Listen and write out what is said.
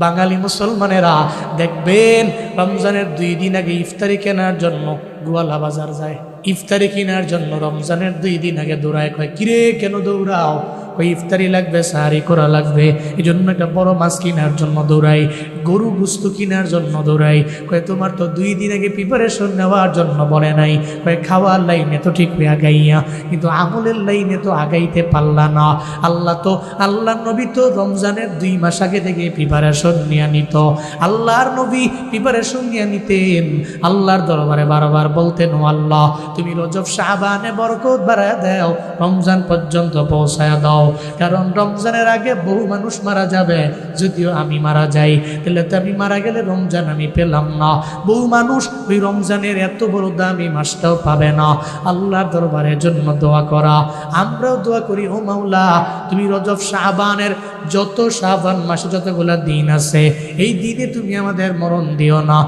বাঙালি মুসলমানেরা দেখবেন রমজানের 2 দিন আগে ইফতারি কেনার জন্য গোয়ালা বাজার যায়। ইফতারি কেনার জন্য রমজানের 2 দিন আগে দৌড়ায়, কয় কিরে কেন দৌড়াও? কই ইফতারি লাগবে, সাহারি করা লাগবে, এই জন্য একটা বড় মাছ কেনার জন্য দৌড়াই, গরু গুস্ত কেনার জন্য দৌড়াই। কয় তোমার তো 2 দিন আগে প্রিপারেশন নেওয়ার জন্য বলে নাই। কয় খাওয়ার লাইনে তো ঠিক হয়ে আগাইয়া, কিন্তু আমলের লাইনে তো আগাইতে পারলা না। আল্লাহ নবী তো রমজানের 2 মাস আগে থেকে প্রিপারেশন নিয়ে নিত। আল্লাহর নবী প্রিপারেশন নিয়ে নিতেন, আল্লাহর দরবারে বারবার বলতেন, ও আল্লাহ তুমি রজব শাবানে বরকত বাড়ায় দাও, রমজান পর্যন্ত পৌঁছায় দাও। কারণ রমজানের আগে বহু মানুষ মারা যাবে, যদিও আমি মারা যাই তাহলে তো আমি মারা গেলে রমজান আমি পেলাম না। বহু মানুষ ওই রমজানের এত বড় দামি মাসটাও পাবে না। আল্লাহর দরবারের জন্য দোয়া করা, আমরাও দোয়া করি, ও মাওলা তুমি রজব শাবানের যত শাবান মাসে যতগুলা দিন আছে, এই দিনে তুমি আমাদের মরণ দিও না।